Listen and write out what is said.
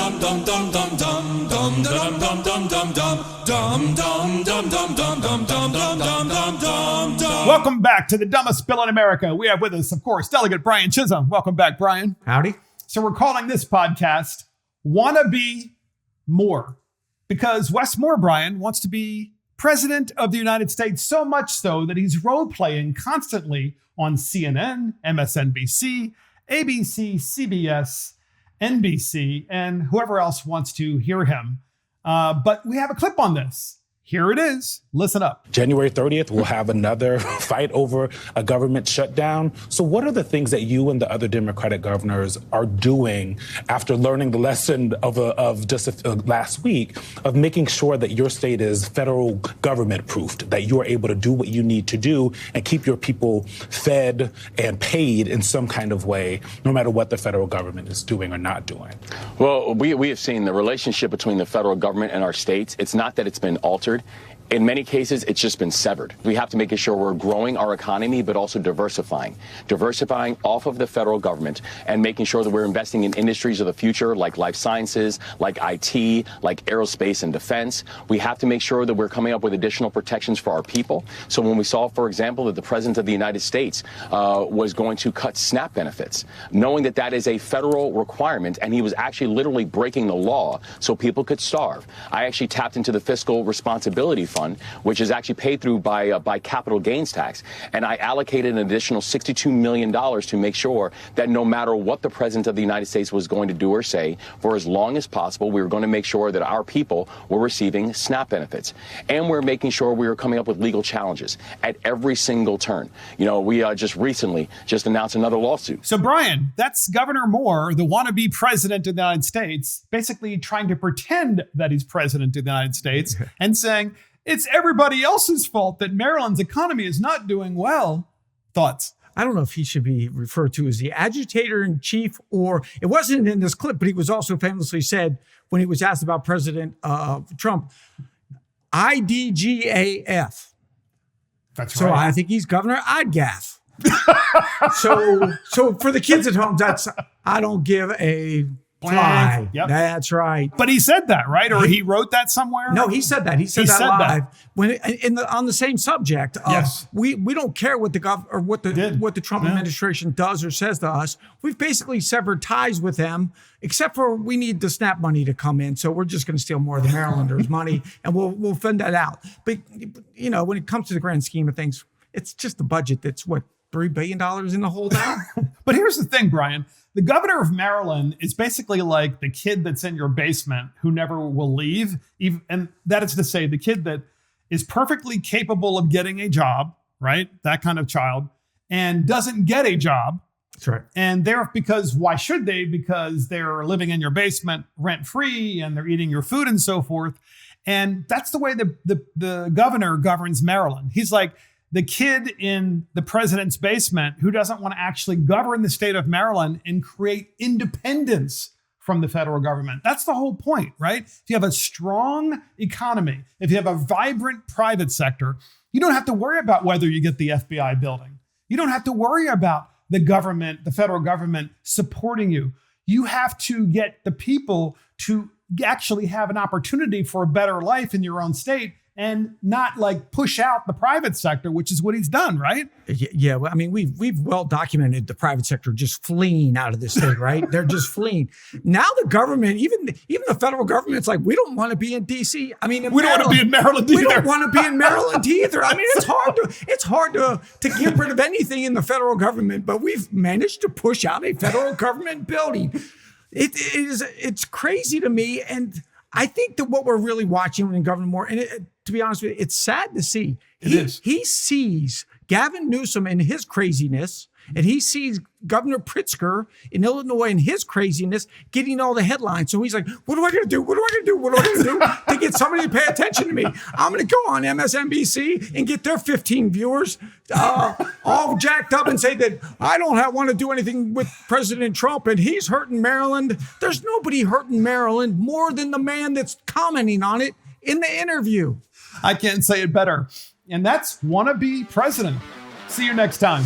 Welcome back to the dumbest bill in America. We have with us, of course, Delegate Brian Chisholm. Welcome back, Brian. Howdy. So we're calling this podcast Wannabe Moore because Wes Moore, Brian, wants to be president of the United States, so much so that he's role-playing constantly on CNN, MSNBC, ABC, CBS, NBC, and whoever else wants to hear him. But we have a clip on this. Here it is. Listen up. January 30th, we'll have another fight over a government shutdown. So what are the things that you and the other Democratic governors are doing after learning the lesson of just last week of making sure that your state is federal government proofed, that you're able to do what you need to do and keep your people fed and paid in some kind of way, no matter what the federal government is doing or not doing? Well, we have seen the relationship between the federal government and our states. It's not that it's been altered. In many cases, it's just been severed. We have to make sure we're growing our economy, but also diversifying off of the federal government and making sure that we're investing in industries of the future, like life sciences, like IT, like aerospace and defense. We have to make sure that we're coming up with additional protections for our people. So when we saw, for example, that the President of the United States was going to cut SNAP benefits, knowing that that is a federal requirement, and he was actually literally breaking the law so people could starve, I actually tapped into the fiscal responsibility fund, which is actually paid through by capital gains tax. And I allocated an additional $62 million to make sure that no matter what the President of the United States was going to do or say, for as long as possible, we were going to make sure that our people were receiving SNAP benefits. And we're making sure we were coming up with legal challenges at every single turn. You know, we just recently announced another lawsuit. So, Brian, that's Governor Moore, the wannabe president of the United States, basically trying to pretend that he's president of the United States and saying, it's everybody else's fault that Maryland's economy is not doing well. Thoughts? I don't know if he should be referred to as the agitator in chief, or it wasn't in this clip, but he was also famously said when he was asked about President Trump, IDGAF. That's so right. I think he's Governor I'dgaff. so for the kids at home, that's, I don't give a fly. Yep. That's right. But he said that, right? Or he wrote that somewhere? No, he said that. He said that live. When on the same subject. Yes. We don't care what the Trump administration does or says to us. We've basically severed ties with them, except for we need the SNAP money to come in. So we're just going to steal more of the Marylanders' money, and we'll fend that out. But you know, when it comes to the grand scheme of things, it's just the budget that's what, $3 billion in the hole now. But here's the thing, Brian. The governor of Maryland is basically like the kid that's in your basement who never will leave. And that is to say, the kid that is perfectly capable of getting a job, right? That kind of child, and doesn't get a job. That's right. And because why should they? Because they're living in your basement rent free and they're eating your food and so forth. And that's the way the governor governs Maryland. He's like the kid in the president's basement who doesn't want to actually govern the state of Maryland and create independence from the federal government. That's the whole point, right? If you have a strong economy, if you have a vibrant private sector, you don't have to worry about whether you get the FBI building. You don't have to worry about the government, the federal government supporting you. You have to get the people to actually have an opportunity for a better life in your own state and not like push out the private sector, which is what he's done, right? Yeah. Well, I mean, we've well documented the private sector just fleeing out of this state, right? They're just fleeing. Now the government, even the federal government's like, we don't want to be in DC. I mean, we don't want to be in Maryland either. We don't want to be in Maryland either. I mean, it's hard to get rid of anything in the federal government, but we've managed to push out a federal government building. It's crazy to me. And I think that what we're really watching in Governor Moore, and to be honest with you, it's sad to see. He sees Gavin Newsom and his craziness, and he sees Governor Pritzker in Illinois and his craziness getting all the headlines. So he's like, what am I going to do? What am I going to do? What am I going to do to get somebody to pay attention to me? I'm going to go on MSNBC and get their 15 viewers all jacked up and say that I don't want to do anything with President Trump and he's hurting Maryland. There's nobody hurting Maryland more than the man that's commenting on it in the interview. I can't say it better. And that's Wannabe President. See you next time.